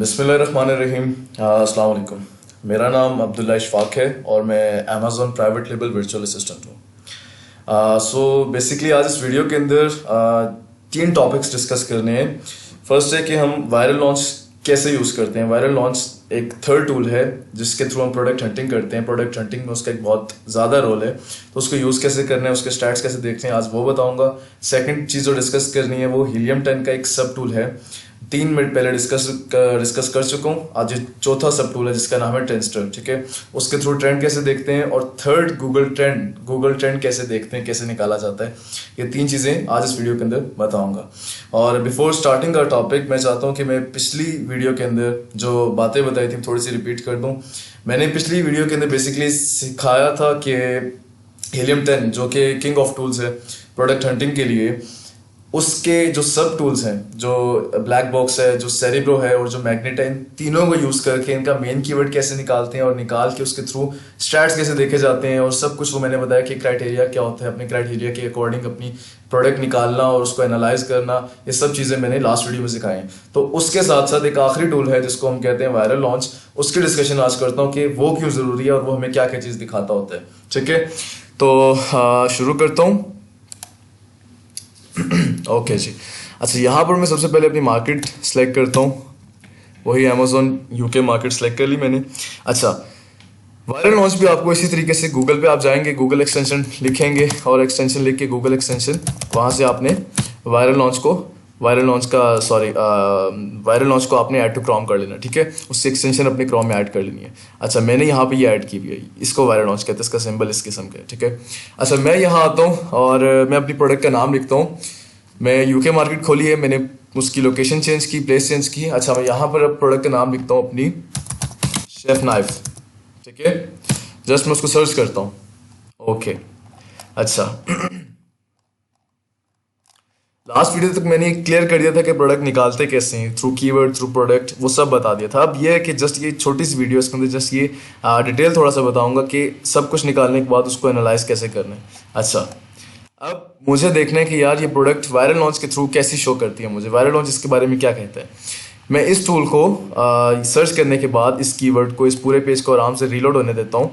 बिस्मिल्लाहिर्रहमानिर्रहीम। अस्सलाम वालेकुम। मेरा नाम अब्दुल्ला इशफाक है और मैं Amazon private label virtual assistant हूँ। सो बेसिकली आज इस वीडियो के अंदर तीन टॉपिक्स डिस्कस करने हैं। फर्स्ट है कि हम वायरल लॉन्च कैसे यूज़ करते हैं। वायरल लॉन्च एक थर्ड टूल है जिसके थ्रू हम प्रोडक्ट हंटिंग करते हैं। प्रोडक्ट हंटिंग में उसका एक बहुत ज़्यादा रोल है, तो उसको यूज़ कैसे करना है, उसके स्टैट्स कैसे देखते हैं, आज वो बताऊंगा। सेकंड चीज़ जो डिस्कस करनी है वो हीलियम 10 का एक सब टूल है। 3 मिनट पहले डिस्कस कर चुका हूँ। आज ये चौथा सब टूल है जिसका नाम है ट्रेंडस्टर। ठीक है, उसके थ्रू ट्रेंड कैसे देखते हैं, और थर्ड गूगल ट्रेंड कैसे देखते हैं, कैसे निकाला जाता है। ये तीन चीज़ें आज इस वीडियो के अंदर बताऊंगा। और बिफोर स्टार्टिंग का टॉपिक मैं चाहता हूँ कि मैं पिछली वीडियो के अंदर जो बातें बताई थी थोड़ी सी रिपीट कर दूँ। मैंने पिछली वीडियो के अंदर बेसिकली सिखाया था कि हीलियम 10 जो कि किंग ऑफ टूल्स है प्रोडक्ट हंटिंग के लिए, उसके जो सब टूल्स हैं, जो ब्लैक बॉक्स है, जो सेरिब्रो है और जो मैग्नेट है, इन तीनों को यूज़ करके इनका मेन कीवर्ड कैसे निकालते हैं और निकाल के उसके थ्रू स्टैट्स कैसे देखे जाते हैं और सब कुछ वो मैंने बताया कि क्राइटेरिया क्या होता है, अपने क्राइटेरिया के अकॉर्डिंग अपनी प्रोडक्ट निकालना और उसको एनालाइज करना। ये सब चीज़ें मैंने लास्ट वीडियो में सिखाई हैं। तो उसके साथ साथ एक आखिरी टूल है जिसको हम कहते हैं वायरल लॉन्च। उसकी डिस्कशन आज करता हूँ कि वो क्यों ज़रूरी है और वो हमें क्या क्या चीज़ दिखाता होता है। ठीक है, तो शुरू करता हूँ। ओके जी। अच्छा, यहाँ पर मैं सबसे पहले अपनी मार्केट सेलेक्ट करता हूँ। वही अमेज़ॉन यूके मार्केट सेलेक्ट कर ली मैंने। अच्छा, वायरल लॉन्च भी आपको इसी तरीके से गूगल पे आप जाएंगे, गूगल एक्सटेंशन लिखेंगे और एक्सटेंशन लिख के गूगल एक्सटेंशन, वहाँ से आपने वायरल लॉन्च को आपने ऐड टू क्रोम कर लेना। ठीक है, उससे एक्सटेंशन अपने क्रोम में ऐड कर लेनी है। अच्छा, मैंने यहाँ पे ये ऐड की हुई है, इसको वायरल लॉन्च कहते हैं, इसका सिंबल इस किस्म का है। ठीक है, अच्छा मैं यहाँ आता हूँ और मैं अपनी प्रोडक्ट का नाम लिखता हूँ। मैं यूके मार्केट खोली है, मैंने उसकी लोकेशन चेंज की, प्लेस चेंज की। अच्छा, मैं यहाँ पर अब प्रोडक्ट का नाम लिखता हूँ अपनी शेफ नाइफ। ठीक है, जस्ट मैं उसको सर्च करता हूँ। ओके, अच्छा लास्ट वीडियो तक मैंने क्लियर कर दिया था कि प्रोडक्ट निकालते कैसे हैं, थ्रू कीवर्ड, थ्रू प्रोडक्ट, वो सब बता दिया था। अब ये है कि जस्ट ये छोटी सी वीडियो, इसके अंदर जस्ट ये डिटेल थोड़ा सा बताऊंगा कि सब कुछ निकालने के बाद उसको एनालाइज कैसे करना है। अच्छा, अब मुझे देखना है कि यार ये प्रोडक्ट वायरल लॉन्च के थ्रू कैसी शो करती है, मुझे वायरल लॉन्च इसके बारे में क्या कहता है। मैं इस टूल को सर्च करने के बाद इस कीवर्ड को, इस पूरे पेज को आराम से रीलोड होने देता हूँ।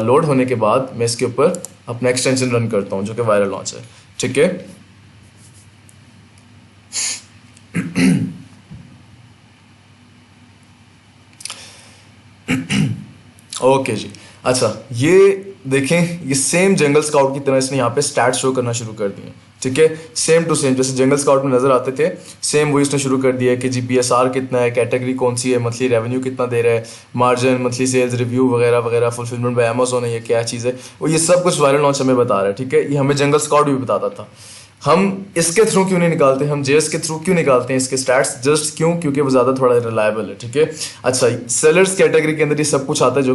लोड होने के बाद मैं इसके ऊपर अपना एक्सटेंशन रन करता हूँ जो कि वायरल लॉन्च है। ठीक है, ओके जी। अच्छा, ये देखें, ये सेम जंगल स्काउट की तरह इसने यहाँ पे स्टैट्स शो करना शुरू कर दिए। ठीक है, सेम टू सेम जैसे जंगल स्काउट में नजर आते थे, सेम वो इसने शुरू कर दिया है कि जीपीएसआर कितना है, कैटेगरी कौन सी है, मंथली रेवेन्यू कितना दे रहा है, मार्जिन, मंथली सेल्स रिव्यू वगैरह वगैरह, फुलफिलमेंट बाय अमेज़ॉन है, ये क्या चीज़ है, वो ये सब कुछ वायरल लॉन्च हमें बता रहा है। ठीक है, ये हमें जंगल स्काउट भी बताता था। हम इसके थ्रू क्यों नहीं निकालते, हम जेएस के थ्रू क्यों निकालते हैं इसके स्टैट्स, जस्ट क्यों, क्योंकि वो ज़्यादा थोड़ा रिलायबल है। ठीक है, अच्छा सेलर्स कैटेगरी के अंदर ये सब कुछ आता है जो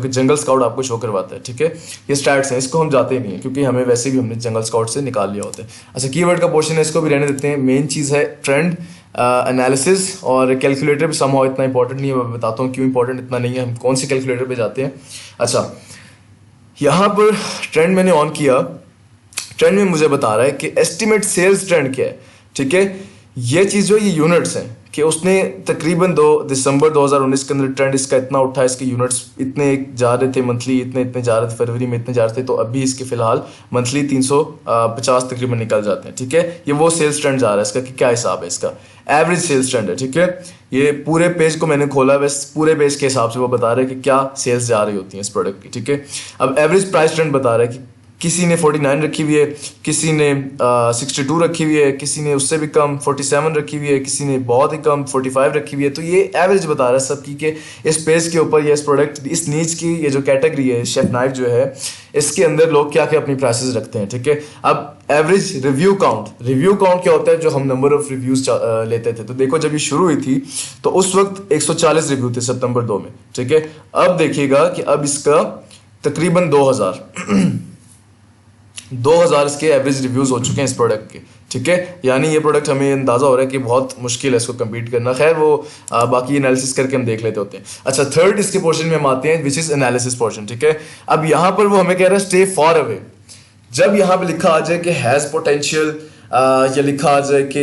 कि जंगल स्काउट आपको शो करवाता है। ठीक है, ये स्टैट्स हैं, इसको हम जाते ही नहीं है क्योंकि हमें वैसे भी हमने जंगल स्काउट से निकाल लिया होता है। अच्छा, कीवर्ड का पोर्शन है, इसको भी रहने देते हैं। मेन चीज़ है ट्रेंड एनालिसिस, और कैलकुलेटर भी समहाउ इतना इंपॉर्टेंट नहीं है। मैं बताता हूँ क्यों इंपॉर्टेंट इतना नहीं है, हम कौन सी कैलकुलेटर पे जाते हैं। अच्छा, यहाँ पर ट्रेंड मैंने ऑन किया। ट्रेंड में मुझे बता रहा है कि एस्टिमेट सेल्स ट्रेंड क्या है। ठीक है, ये चीज़ जो ये यूनिट्स हैं कि उसने तकरीबन 2 दिसंबर 2019 के अंदर ट्रेंड इसका इतना उठा, इसके यूनिट्स इतने जा रहे थे मंथली, इतने जा रहे थे, फरवरी में इतने जा रहे थे, तो अभी इसके फिलहाल मंथली 350 तकरीबन निकल जाते हैं। ठीक है, ये वो सेल्स ट्रेंड जा रहा है इसका कि क्या हिसाब है, इसका एवरेज सेल्स ट्रेंड है। ठीक है, ये पूरे पेज को मैंने खोला, बस पूरे पेज के हिसाब से वो बता रहा है कि क्या सेल्स जा रही होती हैं इस प्रोडक्ट की। ठीक है, अब एवरेज प्राइस ट्रेंड बता रहा है कि किसी ने 49 रखी हुई है, किसी ने 62 रखी हुई है, किसी ने उससे भी कम 47 रखी हुई है, किसी ने बहुत ही कम 45 रखी हुई है। तो ये एवरेज बता रहा है सबकी कि इस पेज के ऊपर या इस प्रोडक्ट, इस नीच की ये जो कैटेगरी है शेफ नाइफ जो है, इसके अंदर लोग क्या क्या अपनी प्राइसेस रखते हैं। ठीक है, अब एवरेज रिव्यू काउंट क्या होता है, जो हम नंबर ऑफ रिव्यूज लेते थे। तो देखो, जब ये शुरू हुई थी तो उस वक्त 140 रिव्यू थे सितंबर 2 में। ठीक है, अब देखिएगा कि अब इसका तकरीबन 2000 इसके एवरेज रिव्यूज हो चुके हैं इस प्रोडक्ट के। ठीक है, यानी ये प्रोडक्ट हमें अंदाजा हो रहा है कि बहुत मुश्किल है इसको कम्पीट करना। खैर वो बाकी एनालिसिस करके हम देख लेते होते हैं। अच्छा, थर्ड इसके पोर्शन में हम आते हैं विच इज एनालिसिस पोर्शन। ठीक है, अब यहाँ पर वो हमें कह रहा है स्टे फॉर अवे। जब यहाँ पे लिखा आ जाए कि हैज पोटेंशियल या लिखा आ जाए कि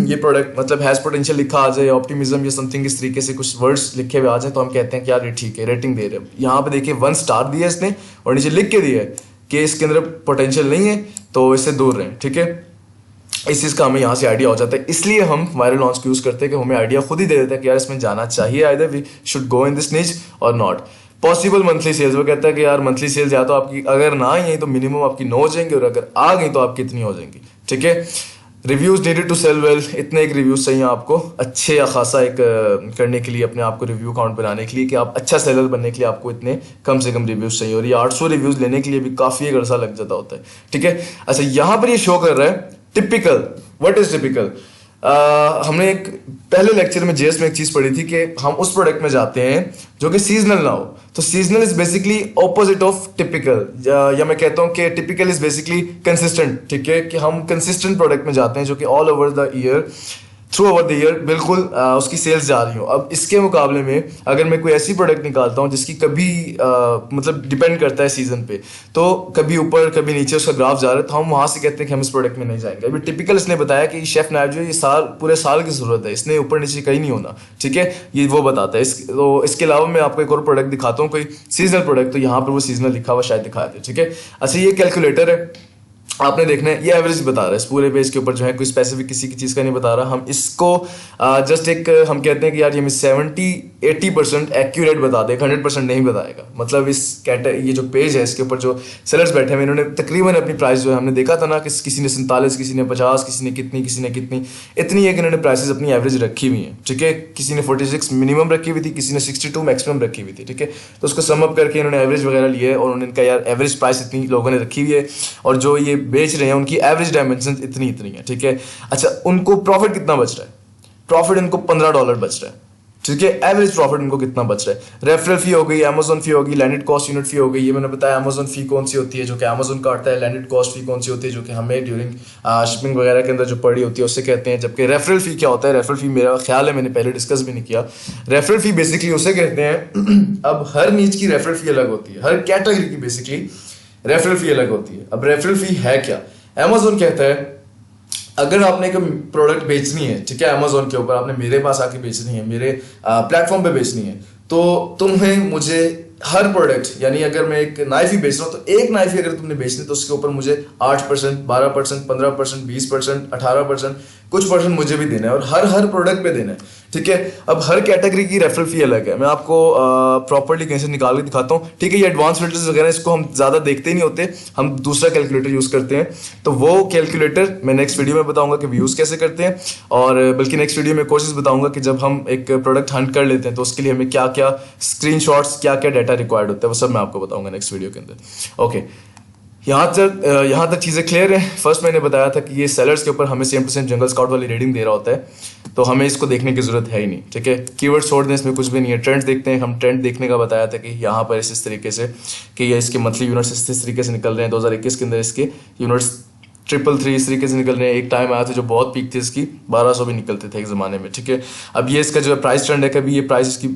ये प्रोडक्ट मतलब हैज़ पोटेंशियल लिखा आ जाए, ऑप्टिमिज्म या समथिंग इस तरीके से कुछ वर्ड्स लिखे हुए आ जाए, तो हम कहते हैं कि यार ये ठीक है, रेटिंग दे रहे हैं। यहाँ पे देखिए 1 स्टार दिया इसने और नीचे लिख के दिया है कि इसके अंदर पोटेंशियल नहीं है, तो इससे दूर रहें, ठीक है। इस चीज़ का हमें यहाँ से आइडिया हो जाता है, इसलिए हम वायरल लॉन्च को यूज़ करते हैं कि हमें आइडिया खुद ही दे देता है कि यार इसमें जाना चाहिए, either we should go in this niche और नॉट। पॉसिबल मंथली सेल्स, वो कहता है कि यार मंथली सेल्स या तो आपकी अगर ना आई है तो मिनिमम आपकी 9 हो जाएंगी, और अगर आ गई तो आपकी इतनी हो जाएंगी, ठीक है। Reviews needed to sell well, इतने एक रिव्यूज चाहिए आपको अच्छे या खासा एक करने के लिए, अपने आप को रिव्यू काउंट बनाने के लिए कि आप अच्छा सेलर बनने के लिए आपको इतने कम से कम रिव्यूज चाहिए, और ये 800 रिव्यूज लेने के लिए भी काफ़ी एक अरसा लग जाता होता है, ठीक है। अच्छा, यहाँ पर ये शो कर रहा है टिपिकल। What is typical? हमने एक पहले लेक्चर में जेएस में एक चीज पढ़ी थी कि हम उस प्रोडक्ट में जाते हैं जो कि सीजनल ना हो। तो seasonal is basically opposite of typical, या मैं कहता हूं कि टिपिकल इज बेसिकली कंसिस्टेंट, ठीक है, कि हम कंसिस्टेंट प्रोडक्ट में जाते हैं जो कि all over the year, through over the year बिल्कुल उसकी सेल्स जा रही हो। अब इसके मुकाबले में अगर मैं कोई ऐसी प्रोडक्ट निकालता हूँ जिसकी कभी मतलब डिपेंड करता है सीजन पे, तो कभी ऊपर कभी नीचे उसका ग्राफ जा रहा है, तो हम वहां से कहते हैं कि हम इस प्रोडक्ट में नहीं जाएंगे। अभी टिपिकल इसने बताया कि शेफ नाइफ जो ये साल पूरे साल की जरूरत है, इसने ऊपर नीचे कहीं नहीं होना, ठीक है, ये वो बताता है। तो इसके अलावा मैं आपको एक और प्रोडक्ट दिखाता हूँ, कोई सीजनल प्रोडक्ट, तो यहाँ पर वो सीजनल लिखा हुआ शायद दिखाया था, ठीक है। अच्छा, ये कैलकुलेटर है, आपने देखना है, ये एवरेज बता रहा है इस पूरे पेज के ऊपर, जो है कोई स्पेसिफिक किसी की चीज़ का नहीं बता रहा। हम इसको जस्ट एक हम कहते हैं कि यार ये 70-80% एक्यूरेट बता दे, 100% नहीं बताएगा। मतलब इस ये जो पेज है इसके ऊपर जो सेलर्स बैठे हैं इन्होंने तकरीबन अपनी प्राइस जो है, हमने देखा था ना कि किसी ने 47, किसी ने 50, किसी ने कितनी इतनी है कि इन्होंने प्राइसेस अपनी एवरेज रखी हुई हैं, ठीक है। किसी ने 46 मिनिमम रखी हुई थी, किसी ने 62 मैक्सिमम रखी हुई थी, ठीक है। तो उसको सम अप करके इन्होंने एवरेज वगैरह लिए और उन्होंने कहा यार एवरेज प्राइस इतनी लोगों ने रखी हुई है, और जो ये बेच रहे हैं उनकी एवरेज डायमेंशन इतनी है, ठीक है। अच्छा, उनको प्रॉफिट कितना बच रहा है? प्रॉफिट इनको $15 बच रहा है, ठीक है। एवरेज प्रॉफिट इनको कितना बच रहा है? रेफरल फी हो गई, अमेजोन फी होगी, लैंडेड कॉस्ट यूनिट फी हो गई। ये मैंने बताया अमेजोन फी कौन सी होती है जो कि अमेजोन काटता है, लैंडेड कॉस्ट फी कौन सी होती है जो कि हमें ड्यूरिंग शिपिंग वगैरह के अंदर जो पड़ी होती है उससे कहते हैं। जबकि रेफरल फी क्या होता है? रेफरल फी मेरा ख्याल है मैंने पहले डिस्कस भी नहीं किया। रेफरल फी बेसिकली उसे कहते हैं अब हर नीच की रेफरल फी अलग होती है, हर कैटेगरी की बेसिकली रेफरल फी अलग होती है। अब रेफरल फी है क्या? अमेजोन कहता है अगर आपने एक प्रोडक्ट बेचनी है, ठीक है, अमेजोन के ऊपर आपने मेरे पास आके बेचनी है, मेरे प्लेटफॉर्म पे बेचनी है, तो तुम्हें मुझे हर प्रोडक्ट, यानी अगर मैं एक नाइफ ही बेच रहा हूँ तो एक नाइफ ही अगर तुमने बेचनी तो उसके ऊपर मुझे 8%, 12%, 15%, 20%, 18%, कुछ परसेंट मुझे भी देना है, और हर प्रोडक्ट पे देना है, ठीक है। अब हर कैटेगरी की रेफरल फी अलग है। मैं आपको प्रॉपर्ली कहीं से निकाल के दिखाता हूँ, ठीक है। ये एडवांस फिल्टर्स वगैरह इसको हम ज़्यादा देखते ही नहीं होते, हम दूसरा कैलकुलेटर यूज़ करते हैं। तो वो कैलकुलेटर मैं नेक्स्ट वीडियो में बताऊंगा कि यूज़ कैसे करते हैं, और बल्कि नेक्स्ट वीडियो में कोशिश बताऊंगा कि जब हम एक प्रोडक्ट हंट कर लेते हैं तो उसके लिए हमें क्या क्या स्क्रीनशॉट्स, क्या क्या डाटा रिक्वायर्ड होता है, वो सब मैं आपको बताऊंगा नेक्स्ट वीडियो के अंदर। ओके, यहाँ तक चीज़ें क्लियर है। फर्स्ट मैंने बताया था कि ये सेलर्स के ऊपर हमें same to same jungle scout वाली रेटिंग दे रहा होता है, तो हमें इसको देखने की जरूरत है ही नहीं, ठीक है। कीवर्ड छोड़ दें, इसमें कुछ भी नहीं है। ट्रेंड्स देखते हैं हम, ट्रेंड देखने का बताया था कि यहाँ पर इस तरीके से कि ये इसके मंथली यूनिट्स इस तरीके से निकल रहे हैं। 2021 के अंदर इसके यूनिट्स 333 इस तरीके से निकल रहे हैं। एक टाइम आया था जो बहुत पीक थी इसकी, 1200 भी निकलते थे एक ज़माने में, ठीक है। अब ये इसका जो है प्राइस ट्रेंड है, कभी ये प्राइस इसकी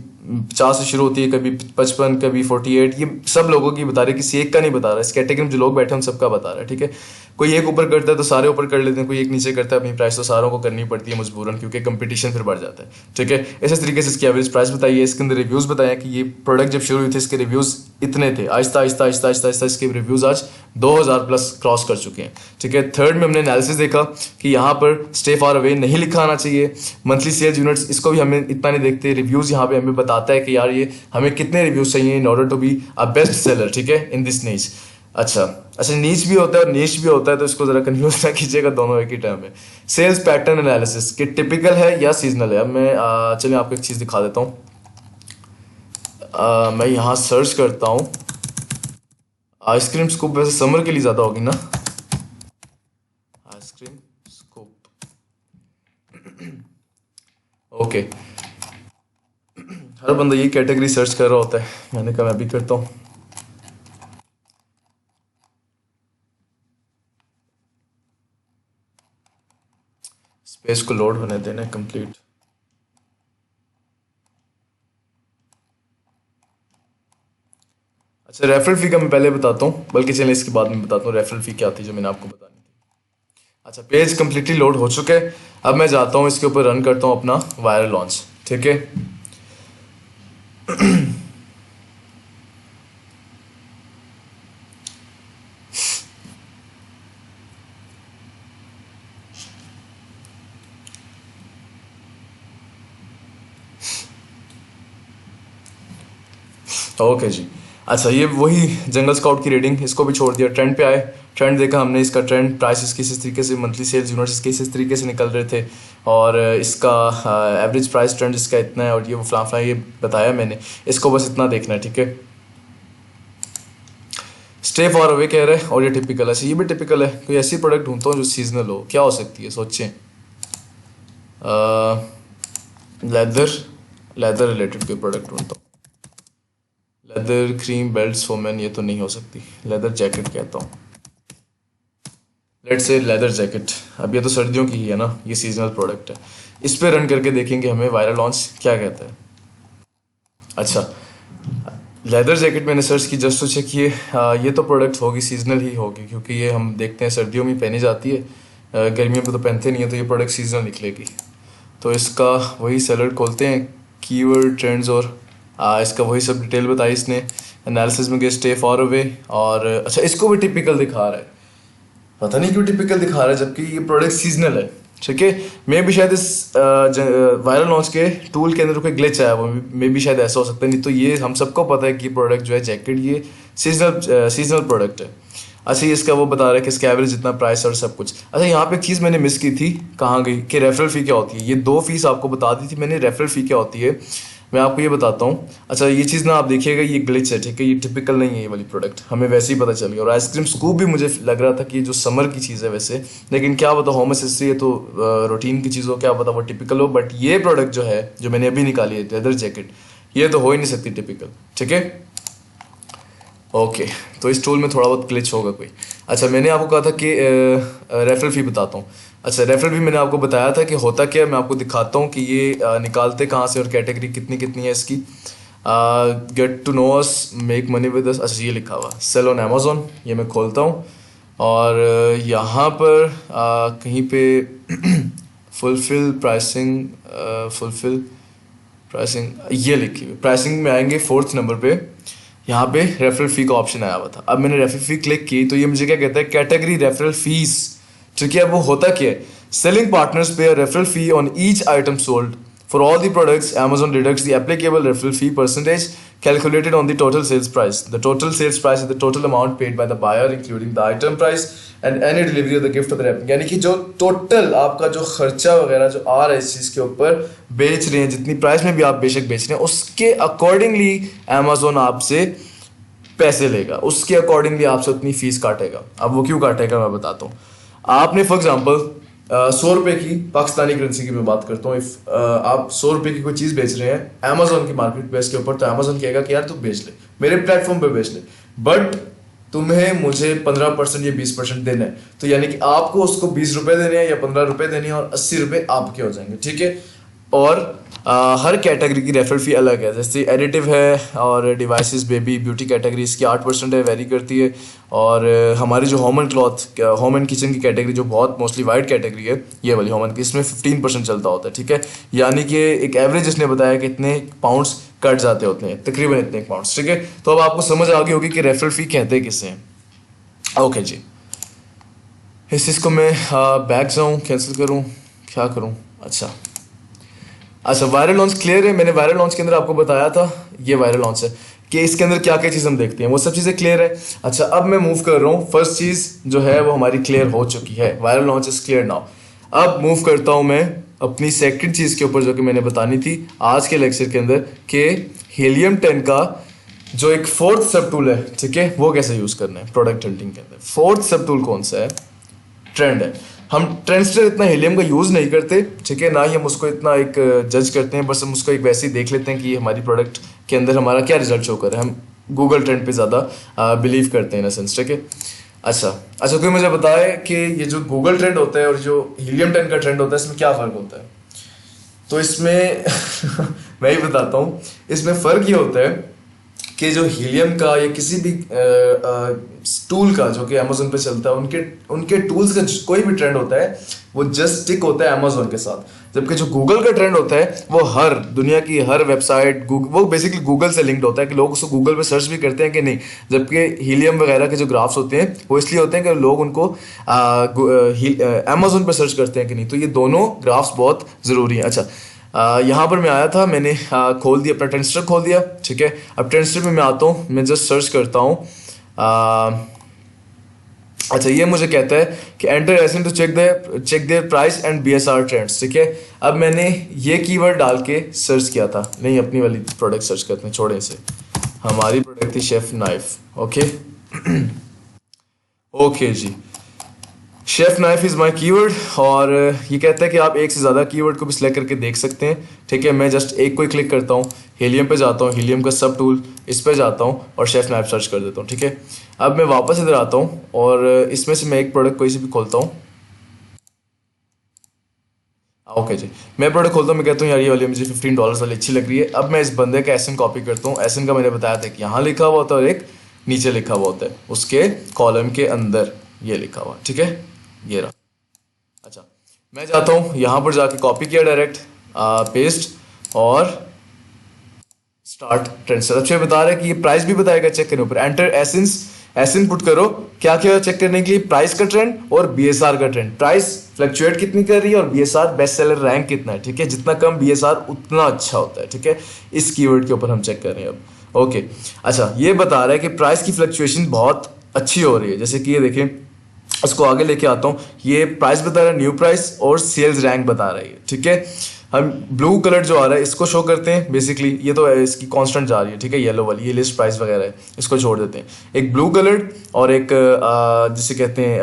50 से शुरू होती है, कभी 55, कभी 48, ये सब लोगों की बता रहे, किसी एक का नहीं बता रहा। इस कैटेगरी में जो लोग बैठे हैं उन सबका बता रहा है, ठीक है। कोई एक ऊपर करता है तो सारे ऊपर कर लेते हैं, कोई एक नीचे करता है, अपनी प्राइस तो सारों को करनी पड़ती है मजबूरन, क्योंकि कंपटीशन फिर बढ़ जाता है, ठीक है। इसी तरीके से इसकी एवरेज प्राइस बताई है, इसके अंदर रिव्यूज़ बताया कि ये प्रोडक्ट जब शुरू हुई थी इसके रिव्यूज़ इतने थे, आहिस्ता आहिस्ता आहिस्ता आहिस्ता आहिस्ता इसके रिव्यूज़ आज 2000 प्लस क्रॉस कर चुके हैं, ठीक है। थर्ड में हमने एनालिसिस देखा कि यहाँ पर स्टे फॉर अवे नहीं लिखा आना चाहिए। मंथली सेल्स यूनिट्स, इसको भी हमें इतना नहीं देखते। रिव्यूज़ यहाँ पे हमें बताता है कि यार ये हमें कितने रिव्यूज़ चाहिए in order to be a best seller, ठीक है, इन दिस नीच। अच्छा, नीच भी होता है और नीच भी होता है, तो इसको जरा कंफ्यूज ना कीजिएगा, दोनों एक ही टर्म है। सेल्स पैटर्न एनालिसिस कि टिपिकल है या सीजनल है। अब मैं चलिए आपको एक चीज़ दिखा देता हूँ। मैं यहाँ सर्च करता हूँ आइसक्रीम स्कूप, वैसे समर के लिए ज़्यादा होगी ना, आइसक्रीम स्कूप, ओके। हर बंदा ये कैटेगरी सर्च कर रहा होता है, मैंने कहा मैं भी करता हूँ। स्पेस को लोड होने देना कंप्लीट। अच्छा, रेफरल फी का मैं पहले बताता हूँ, बल्कि चलिए इसके बाद में बताता हूँ रेफरल फी क्या थी जो मैंने आपको बतानी थी। अच्छा, पेज कम्प्लीटली लोड हो चुके हैं। अब मैं जाता हूँ इसके ऊपर, रन करता हूँ अपना वायरल लॉन्च। ठीक है, ओके जी। अच्छा, ये वही जंगल स्काउट की रीडिंग, इसको भी छोड़ दिया, ट्रेंड पे आए, ट्रेंड देखा हमने, इसका ट्रेंड प्राइस इसके इस तरीके से, मंथली सेल्स यूनिट्स इसके इस तरीके से निकल रहे थे, और इसका एवरेज प्राइस ट्रेंड इसका इतना है, और ये वो फलाफला ये बताया मैंने, इसको बस इतना देखना है। ठीक है, स्टे फॉर अवे कह रहे हैं, और ये टिपिकल है, ये भी टिपिकल है। कोई ऐसी प्रोडक्ट ढूंढता हूँ जो सीजनल हो, क्या हो सकती है सोचें। लेदर, लेदर रिलेटेड कोई प्रोडक्ट ढूंढता हूँ। Leather cream belts for man, ये तो नहीं हो सकती। लेदर जैकेट कहता हूँ, लेट्स से लेदर जैकेट। अब ये तो सर्दियों की ही है ना, ये सीजनल प्रोडक्ट है। इस पे रन करके देखेंगे हमें वायरल लॉन्च क्या कहता है। अच्छा, लेदर जैकेट मैंने सर्च की जस्ट तो चेक किए, ये तो प्रोडक्ट होगी, सीजनल ही होगी, क्योंकि ये हम देखते हैं सर्दियों में पहनी जाती है, गर्मियों में तो पहनते नहीं है, तो ये प्रोडक्ट सीजनल निकलेगी। तो इसका वही सेलर खोलते हैं, कीवर्ड ट्रेंड्स, और इसका वही सब डिटेल बताई इसने। एनालिसिस में गए, स्टे फॉर अवे, और अच्छा इसको भी टिपिकल दिखा रहा है, पता नहीं क्यों टिपिकल दिखा रहा है, जबकि ये प्रोडक्ट सीजनल है। ठीक है, मे भी शायद इस वायरल लॉन्च के टूल के अंदर कोई ग्लिच आया, वो मे भी शायद ऐसा हो सकता है, नहीं तो ये हम सबको पता है कि प्रोडक्ट जो है जैकेट, ये सीजनल प्रोडक्ट है। अच्छा, ये इसका वो बता रहा है कि इसका एवरेज इतना प्राइस और सब कुछ। अच्छा, यहाँ पे एक चीज़ मैंने मिस की थी, कहाँ गई, कि रेफरल फ़ी क्या होती है। ये 2 फीस आपको बता दी थी मैंने, रेफरल फ़ी क्या होती है मैं आपको ये बताता हूँ। अच्छा, ये चीज़ ना आप देखिएगा, ये ग्लिच है, ठीक है, ये टिपिकल नहीं है ये वाली प्रोडक्ट, हमें वैसे ही पता चल गया। और आइसक्रीम स्कूप भी मुझे लग रहा था कि ये जो समर की चीज़ है वैसे, लेकिन क्या पता होम एसेसरी है तो रूटीन की चीज़ हो, क्या पता वो टिपिकल हो। बट ये प्रोडक्ट जो है, जो मैंने अभी निकाली है लेदर जैकेट, ये तो हो ही नहीं सकती टिपिकल। ठीक है, ओके, तो इस टूल में थोड़ा बहुत ग्लिच होगा कोई। अच्छा, मैंने आपको कहा था कि रेफरल फ़ी बताता हूँ। अच्छा, रेफरल भी मैंने आपको बताया था कि होता क्या है, मैं आपको दिखाता हूँ कि ये निकालते कहाँ से और कैटेगरी कितनी कितनी है इसकी। Get to know us, make money with us. अच्छा, ये लिखा हुआ सेल ऑन अमेजोन, ये मैं खोलता हूँ, और यहाँ पर कहीं पे फुलफिल प्राइसिंग, फुलफिल प्राइसिंग, ये लिखी हुई प्राइसिंग में आएंगे 4th नंबर पे, यहाँ पे रेफरल फी का ऑप्शन आया हुआ था। अब मैंने रेफरल फी क्लिक की तो ये मुझे क्या कहता है, कैटेगरी रेफरल फीस। ठीक है, अब वो होता क्या है, सेलिंग पार्टनर्स पे referral fee on each item sold for all the products, Amazon deducts the applicable referral fee percentage calculated on the total sales price. The total sales price is the total amount paid by the buyer including the item price and any delivery of the gift of the rep. यानी कि जो total आपका जो खर्चा वगैरह जो आ रहा है इस चीज़ के ऊपर, बेच रहे हैं जितनी प्राइस में भी आप बेशक बेच रहे हैं, उसके अकॉर्डिंगली Amazon आपसे पैसे लेगा, उसके अकॉर्डिंगली आपसे उतनी फीस काटेगा। अब वो क्यों काटेगा मैं बताता हूँ। आपने फॉर एग्जांपल 100 रुपए की पाकिस्तानी करेंसी की मैं बात करता हूँ, इफ आप 100 रुपए की कोई चीज़ बेच रहे हैं अमेजोन की मार्केट प्लेस के ऊपर, तो अमेजोन कहेगा कि यार तू बेच ले, मेरे प्लेटफॉर्म पे बेच ले, बट तुम्हें मुझे 15% या 20% देना है। तो यानी कि आपको उसको 20 रुपए देने हैं या 15 रुपए देने हैं, और 80 रुपए आपके हो जाएंगे। ठीक है, और हर कैटेगरी की रेफरल फी अलग है, जैसे एडिटिव है, और डिवाइसेस, बेबी, ब्यूटी कैटेगरी इसकी 8% है, वेरी करती है। और हमारी जो home and cloth, home and kitchen की कैटेगरी जो बहुत मोस्टली वाइड कैटेगरी है, ये वाली होम एंड की, इसमें 15% चलता होता है। ठीक है, यानी कि एक एवरेज इसने बताया कि इतने पाउंड्स कट जाते होते हैं, तकरीबन इतने पाउंड्स। ठीक है, तो अब आपको समझ आ गई होगी कि रेफरल फी कहते हैं किसे हैं। ओके जी, इस चीज़ को मैं बैक जाऊँ, कैंसिल करूँ, क्या करूँ। अच्छा, वायरल लॉन्च क्लियर है। मैंने वायरल लॉन्च के अंदर आपको बताया था, ये वायरल लॉन्च है कि इसके अंदर क्या क्या चीज़ हम देखते हैं, वो सब चीज़ें क्लियर है। अच्छा, अब मैं मूव कर रहा हूँ, फर्स्ट चीज़ जो है वो हमारी क्लियर हो चुकी है, viral launch is clear now. अब मूव करता हूँ मैं अपनी सेकंड चीज़ के ऊपर, जो कि मैंने बतानी थी आज के लेक्चर के अंदर, कि हीलियम 10 का जो एक 4th सब टूल है, ठीक है, वो कैसे यूज़ करना है प्रोडक्ट हंटिंग के अंदर। 4th सब टूल कौन सा है, ट्रेंड है। हम ट्रेंडस्टर इतना हीलियम का यूज़ नहीं करते, ठीक है, ना ही हम उसको इतना एक जज करते हैं, बस हम उसको एक वैसे ही देख लेते हैं कि हमारी प्रोडक्ट के अंदर हमारा क्या रिजल्ट शो कर रहा है। हम गूगल ट्रेंड पे ज़्यादा बिलीव करते हैं इन सेंस। ठीक है, अच्छा कोई मुझे बताए कि ये जो गूगल ट्रेंड होता है और जो हीलियम 10 का ट्रेंड होता है, इसमें क्या फ़र्क होता है। तो इसमें मैं ही बताता हूँ, इसमें फ़र्क ये होता है कि जो हीलियम का या किसी भी टूल का जो कि अमेजोन पे चलता है, उनके उनके टूल्स का कोई भी ट्रेंड होता है वो जस्ट स्टिक होता है अमेजोन के साथ। जबकि जो गूगल का ट्रेंड होता है वो हर दुनिया की हर वेबसाइट वो बेसिकली गूगल से लिंक्ड होता है कि लोग उसको गूगल पे सर्च भी करते हैं कि नहीं। जबकि हीलियम वगैरह के जो ग्राफ्स होते हैं वो इसलिए होते हैं कि लोग उनको अमेजोन पे सर्च करते हैं कि नहीं। तो ये दोनों ग्राफ्स बहुत ज़रूरी हैं। अच्छा, यहाँ पर मैं आया था, मैंने खोल दिया अपना ट्रेंडस्टर खोल दिया, ठीक है। अब ट्रेंडस्टर में मैं आता हूँ, मैं जस्ट सर्च करता हूँ। अच्छा, ये मुझे कहता है कि enter ASIN to check their price and BSR trends, ठीक है। अब मैंने ये कीवर्ड डाल के सर्च किया था, नहीं अपनी वाली प्रोडक्ट सर्च करते हैं, छोड़े इसे। हमारी प्रोडक्ट थी शेफ नाइफ, ओके। ओके जी, chef knife is my keyword, और ये कहता है कि आप एक से ज़्यादा कीवर्ड को भी सिलेक्ट करके देख सकते हैं, ठीक है। मैं जस्ट एक को ही क्लिक करता हूँ, हीलियम पे जाता हूँ, हीलियम का सब टूल इस पे जाता हूँ और शेफ नाइफ सर्च कर देता हूँ, ठीक है। अब मैं वापस इधर आता हूँ और इसमें से मैं एक प्रोडक्ट कोई सी भी खोलता हूँ। ओके जी, मैं प्रोडक्ट खोलता हूँ, मैं कहता हूँ यार ये वाली मुझे $15 वाली अच्छी लग रही है। अब मैं इस बंदे का एसन कॉपी करता हूँ। एसन का मैंने बताया था कि यहाँ लिखा हुआ होता है और एक नीचे लिखा हुआ होता है, उसके कॉलम के अंदर ये लिखा हुआ, ठीक है, ये रहा। अच्छा, मैं जाता हूँ यहाँ पर जाके कॉपी किया डायरेक्ट, पेस्ट और स्टार्ट ट्रेंडस्टर। अच्छा, बता रहा है कि ये प्राइस भी बताएगा चेक करने ऊपर। एंटर एसिन पुट करो, क्या क्या चेक करने के लिए, प्राइस का ट्रेंड और बीएसआर का ट्रेंड। प्राइस फ्लक्चुएट कितनी कर रही है और बीएसआर बेस्ट सेलर रैंक कितना है, ठीक है। जितना कम बीएसआर उतना अच्छा होता है, ठीक है। इस कीवर्ड के ऊपर हम चेक कर रहे हैं अब, ओके। अच्छा, ये बता रहा है कि प्राइस की फ्लक्चुएशन बहुत अच्छी हो रही है, जैसे कि ये देखें, इसको आगे लेके आता हूँ। ये प्राइस बता रहा है, न्यू प्राइस और सेल्स रैंक बता रही है, ठीक है। हम ब्लू कलर जो आ रहा है इसको शो करते हैं, बेसिकली ये तो इसकी कांस्टेंट जा रही है, ठीक है। येलो वाली ये लिस्ट प्राइस वगैरह है, इसको छोड़ देते हैं। एक ब्लू कलर और एक जिसे कहते हैं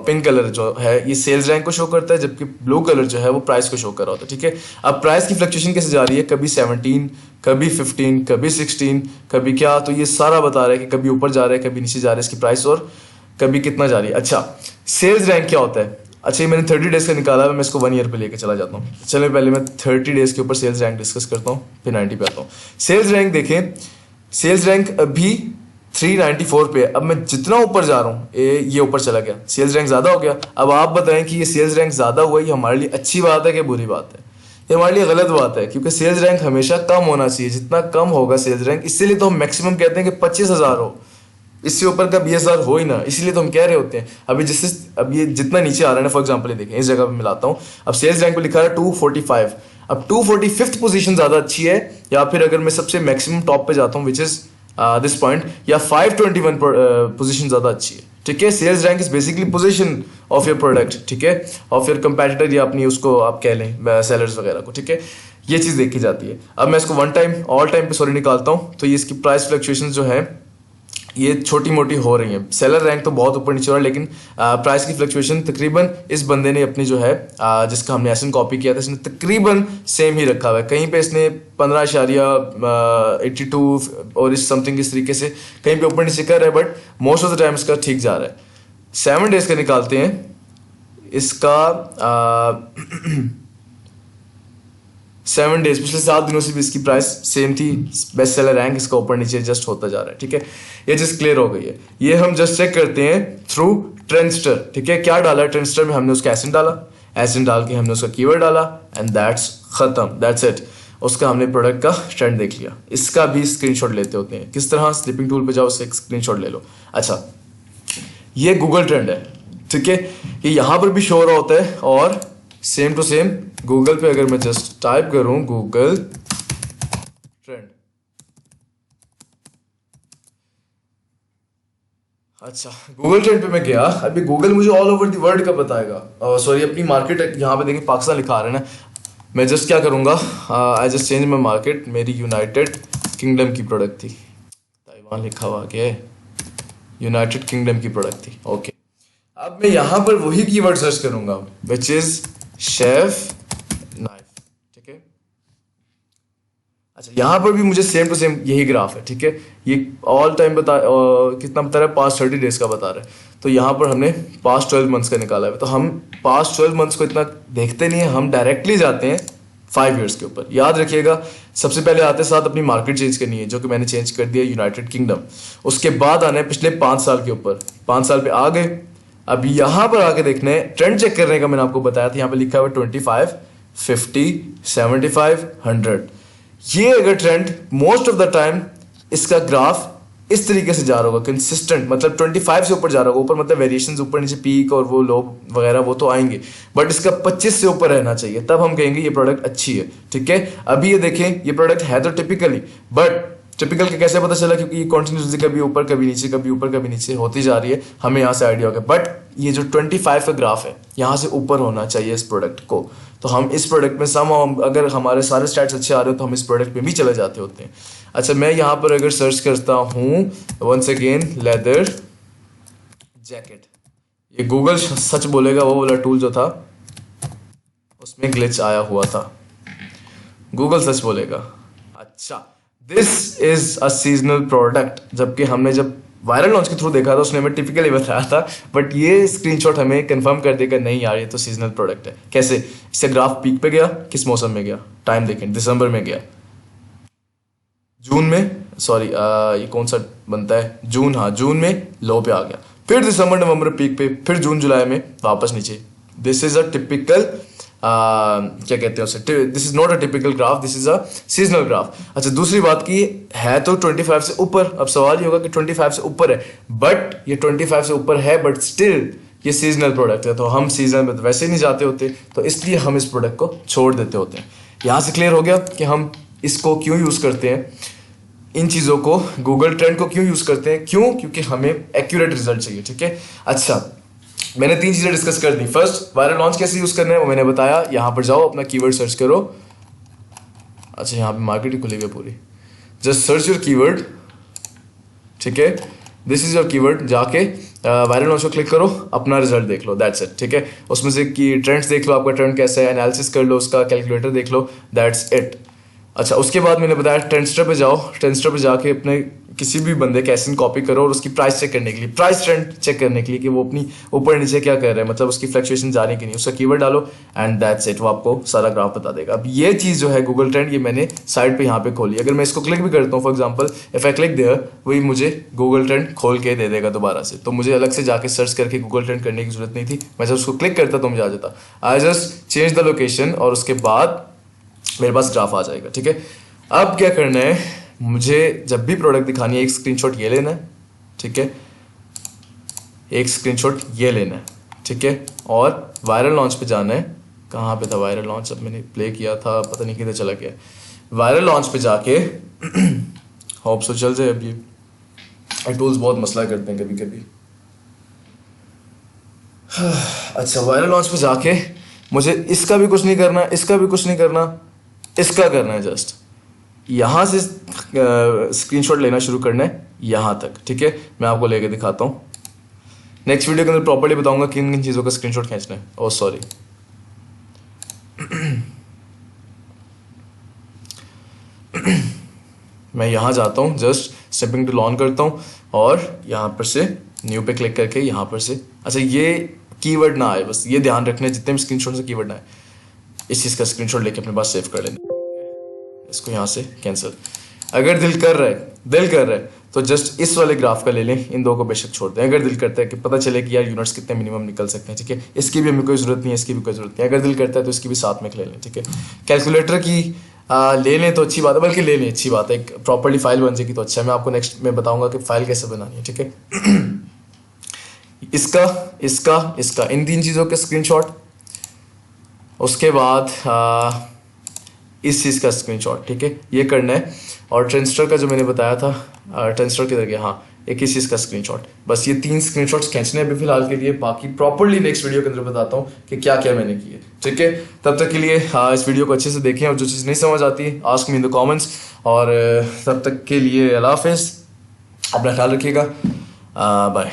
पिंक कलर जो है ये सेल्स रैंक को शो करता है, जबकि ब्लू कलर जो है वो प्राइस को शो कर रहा होता है, ठीक है। अब प्राइस की फ्लक्चुएशन कैसे जा रही है, कभी 17, कभी 15, कभी 16, कभी क्या, तो ये सारा बता रहा है कि कभी ऊपर जा रहा है, कभी नीचे जा रहा है इसकी प्राइस, और कभी कितना जा रही है। अच्छा, सेल्स रैंक क्या होता है। अच्छा, ये मैंने 30 डेज का निकाला है, मैं इसको 1 ईयर पे लेके चला जाता हूँ। चलो पहले मैं 30 डेज के ऊपर सेल्स रैंक डिस्कस करता हूँ, फिर 90 पे आता हूँ। सेल्स रैंक देखें, सेल्स रैंक अभी 394 पे है। अब मैं जितना ऊपर जा रहा हूँ ये ऊपर चला गया, सेल्स रैंक ज़्यादा हो गया। अब आप बताएं कि ये सेल्स रैंक ज़्यादा हुआ, ये हमारे लिए अच्छी बात है कि बुरी बात है। ये हमारे लिए गलत बात है, क्योंकि सेल्स रैंक हमेशा कम होना चाहिए, जितना कम होगा सेल्स रैंक, इसीलिए तो हम मैक्सिमम कहते हैं कि 25,000 हो, इससे ऊपर का बीएसआर हो ही ना, इसीलिए तो हम कह रहे होते हैं। अभी जिससे अब ये जितना नीचे आ रहा है ना, फॉर एग्जांपल ये देखें, इस जगह पे मिलाता हूँ। अब सेल्स रैंक पे लिखा है 245, अब 245th पोजीशन ज्यादा अच्छी है, या फिर अगर मैं सबसे मैक्सिमम टॉप पे जाता हूँ विच इज दिस पॉइंट, या 521 पोजीशन ज्यादा अच्छी है, ठीक है। Sales rank is basically position of your product, ठीक है, ऑफ योर कंपेटिटर, या अपनी उसको आप कह लें सेलर्स वगैरह को, ठीक है। ये चीज देखी जाती है। अब मैं इसको ऑल टाइम पे सॉरी निकालता हूँ, तो ये इसकी प्राइस फ्लक्चुएशन जो है ये छोटी मोटी हो रही है। सेलर रैंक तो बहुत ऊपर नीचे हो रहा है, लेकिन प्राइस की फ्लक्चुएशन तकरीबन इस बंदे ने अपनी जो है जिसका हमने एसन कॉपी किया था, इसने तकरीबन सेम ही रखा हुआ है। कहीं पे इसने 15.82 और इस समथिंग इस तरीके से कहीं पे ऊपर नीचे कर रहा है, but most of the time इसका ठीक जा रहा है। 7 डेज का निकालते हैं इसका 7 डेज, पिछले 7 दिनों से भी इसकी प्राइस सेम थी। बेस्ट सेलर रैंक इसका ऊपर नीचे जस्ट होता जा रहा है, ठीक है। ये चीज क्लियर हो गई है। ये हम जस्ट चेक करते हैं थ्रू ट्रेंडस्टर, ठीक है। क्या डाला है ट्रेंडस्टर में, हमने उसका एसिन डाला, एसिन डाल के हमने उसका कीवर्ड डाला, एंड दैट्स खत्म, दैट्स इट। उसका हमने प्रोडक्ट का ट्रेंड देख लिया। इसका भी स्क्रीनशॉट लेते होते हैं, किस तरह, स्लिपिंग टूल पे जाओ, उससे एक स्क्रीनशॉट ले लो। अच्छा, ये गूगल ट्रेंड है, ठीक है। ये यहां पर भी शो हो रहा होता है, और सेम टू सेम गूगल पे अगर मैं जस्ट टाइप करूं गूगल ट्रेंड, अच्छा गूगल ट्रेंड पे मैं गया, अभी गूगल मुझे ऑल ओवर द वर्ल्ड का बताएगा। सॉरी, अपनी मार्केट यहाँ पे देखिए पाकिस्तान लिखा आ रहा है ना, मैं जस्ट क्या करूंगा, I just change my market. मेरी यूनाइटेड किंगडम की प्रोडक्ट थी, ताइवान लिखा हुआ क्या है, यूनाइटेड किंगडम की प्रोडक्ट थी, ओके। अब मैं यहाँ पर वही कीवर्ड सर्च करूंगा विच इज शेफ नाइफ, ठीक है। अच्छा, यहाँ पर भी मुझे सेम टू सेम यही ग्राफ है, ठीक है। ये ऑल टाइम कितना बता रहा है, पास्ट 30 डेज का बता रहा है। तो यहाँ पर हमने पास्ट 12 मंथ्स का निकाला है। तो हम पास्ट 12 मंथ्स को इतना देखते नहीं है, हम डायरेक्टली जाते हैं 5 ईयर्स के ऊपर। याद रखिएगा, सबसे पहले आते साथ अपनी मार्केट चेंज करनी है, जो कि मैंने चेंज कर दिया यूनाइटेड किंगडम। उसके बाद आना है पिछले 5 साल के ऊपर। 5 साल पे आ गए। अब यहाँ पर आके देखना है, ट्रेंड चेक करने का मैंने आपको बताया था, यहाँ पे लिखा हुआ 25, 50, 75, 100। ये अगर trend most of the time इसका ग्राफ इस तरीके से जा रहा होगा, कंसिस्टेंट, मतलब 25 से ऊपर जा रहा होगा। ऊपर मतलब वेरिएशंस, ऊपर नीचे पीक और वो लो वगैरह वो तो आएंगे, बट इसका 25 से ऊपर रहना चाहिए, तब हम कहेंगे ये प्रोडक्ट अच्छी है। ठीक है, अभी ये देखें, ये प्रोडक्ट है तो टिपिकली, बट टिपिकल का कैसे पता चला? क्योंकि ये कंटिन्यूसली कभी ऊपर कभी नीचे, कभी ऊपर कभी नीचे होती जा रही है, हमें यहाँ से आइडिया होगा। बट ये जो 25 का ग्राफ है, यहाँ से ऊपर होना चाहिए इस प्रोडक्ट को। तो हम इस प्रोडक्ट में अगर हमारे सारे स्टैट्स अच्छे आ रहे हो तो हम इस प्रोडक्ट में भी चले जाते होते हैं। अच्छा, मैं यहाँ पर अगर सर्च करता हूँ वंस अगेन लेदर जैकेट, ये गूगल सच बोलेगा, वो वाला टूल जो था उसमें ग्लिच आया हुआ था, गूगल सच बोलेगा। अच्छा, this is a seasonal product, जबकि हमने जब वायरल लॉन्च के थ्रू देखा था उसने हमें टिपिकली बताया था, बट ये स्क्रीनशॉट हमें कंफर्म कर देगा नहीं यार ये तो सीजनल प्रोडक्ट है। कैसे? इससे ग्राफ पीक पे गया, किस मौसम में गया, टाइम देखें, दिसंबर में गया, जून में, सॉरी ये कौन सा बनता है, जून, हाँ जून में लो पे आ गया, फिर दिसंबर नवंबर पीक पे, फिर जून जुलाई में वापस नीचे। दिस इज अ टिपिकल क्या कहते हैं उसे, this is not a typical graph, this is a seasonal graph. अच्छा, दूसरी बात की है तो 25 से ऊपर। अब सवाल ये होगा कि 25 से ऊपर है, बट ये 25 से ऊपर है, बट स्टिल ये सीजनल प्रोडक्ट है, तो हम सीजन में तो वैसे ही नहीं जाते होते, तो इसलिए हम इस प्रोडक्ट को छोड़ देते होते हैं। यहाँ से क्लियर हो गया कि हम इसको क्यों यूज करते हैं, इन चीजों को, गूगल ट्रेंड को क्यों यूज करते हैं, क्यों? क्योंकि हमें एक्यूरेट रिजल्ट चाहिए। ठीक है, अच्छा मैंने 3 चीजें डिस्कस कर दी। फर्स्ट, वायरल लॉन्च कैसे यूज करना है वो मैंने बताया। यहां पर जाओ, अपना कीवर्ड सर्च करो। अच्छा, यहाँ पे मार्केट ही खुली हुई है पूरी, जस्ट सर्च योर कीवर्ड। ठीक है, दिस इज योर कीवर्ड, जाके वायरल लॉन्च को क्लिक करो, अपना रिजल्ट देख लो, दैट्स इट। ठीक है, उसमें से की ट्रेंड्स देख लो, आपका ट्रेंड कैसा है, एनालिसिस कर लो, उसका कैलकुलेटर देख लो, दैट्स इट। अच्छा, उसके बाद मैंने बताया ट्रेंडस्टर पे जाओ, ट्रेंडस्टर पे जाके अपने किसी भी बंदे के एसेंट कॉपी करो और उसकी प्राइस चेक करने के लिए, प्राइस ट्रेंड चेक करने के लिए कि वो अपनी ऊपर नीचे क्या कर रहा है, मतलब उसकी फ्लक्चुएशन जा रही कि नहीं, उसका कीवर्ड डालो एंड दैट्स इट, वो आपको सारा ग्राफ बता देगा। अब ये चीज़ जो है गूगल ट्रेंड, ये मैंने साइड पे यहाँ पे खोली। अगर मैं इसको क्लिक भी करता हूँ, for example if I click there, वही मुझे गूगल ट्रेंड खोल के दे देगा दोबारा से, तो मुझे अलग से जाके सर्च करके गूगल ट्रेंड करने की जरूरत नहीं थी। मैं जब उसको क्लिक करता तो मुझे आ जाता, I just change the location और उसके बाद मेरे पास ग्राफ आ जाएगा। ठीक है, अब क्या करना है, मुझे जब भी प्रोडक्ट दिखानी है, एक स्क्रीनशॉट ये लेना है। ठीक है, एक स्क्रीनशॉट ये लेना है। ठीक है, और वायरल लॉन्च पे जाना है। कहाँ पे था वायरल लॉन्च? अब मैंने प्ले किया था, पता नहीं किधर चला गया। वायरल लॉन्च पे जाके होप सो चल जाए। अब ये टूल्स बहुत मसला करते हैं कभी कभी। अच्छा, वायरल लॉन्च पे जाके मुझे इसका भी कुछ नहीं करना, इसका भी कुछ नहीं करना, इसका करना है जस्ट यहां से स्क्रीनशॉट लेना शुरू करना है यहां तक। ठीक है, मैं आपको लेके दिखाता हूं। नेक्स्ट वीडियो के अंदर प्रॉपर्ली बताऊंगा किन किन चीजों का स्क्रीनशॉट खींचना है। ओह सॉरी, मैं यहां जाता हूं, जस्ट स्टेपिंग टू ऑन करता हूं और यहां पर से न्यू पे क्लिक करके यहां पर से, अच्छा ये कीवर्ड ना आए, बस ये ध्यान रखना है जितने भी स्क्रीनशॉट से कीवर्ड ना आए, इस चीज का स्क्रीनशॉट लेके अपने पास सेव कर लेना। इसको यहाँ से कैंसिल। अगर दिल कर रहा है तो जस्ट इस वाले ग्राफ का ले लें, इन दो को बेशक छोड़ दें। अगर दिल करता है कि पता चले कि यार यूनिट्स कितने मिनिमम निकल सकते हैं, ठीक है, इसकी भी हमें कोई जरूरत नहीं है, इसकी भी कोई जरूरत नहीं है। अगर दिल करता है तो इसकी भी साथ में ले लें। ठीक है, कैलकुलेटर की ले लें तो अच्छी बात है, बल्कि ले लें अच्छी बात है, एक प्रॉपर्ली फाइल बन जाएगी तो अच्छा है। मैं आपको नेक्स्ट में बताऊंगा कि फाइल कैसे बनानी है। ठीक है, इसका इन 3 चीज़ों के स्क्रीनशॉट, उसके बाद इस चीज़ का स्क्रीनशॉट। ठीक है, ये करना है। और ट्रेंडस्टर का जो मैंने बताया था, ट्रेंडस्टर किधर गया, हाँ, एक इस चीज़ का स्क्रीनशॉट। बस ये 3 स्क्रीनशॉट्स खींचने अभी फिलहाल के लिए, बाकी प्रॉपर्ली नेक्स्ट वीडियो के अंदर बताता हूँ कि क्या क्या मैंने किए। ठीक है, तब तक के लिए इस वीडियो को अच्छे से देखें और जो चीज़ नहीं समझ आती ask me in the comments. और तब तक के लिए अल्लाह हाफिज़, अपना ख्याल रखिएगा, बाय।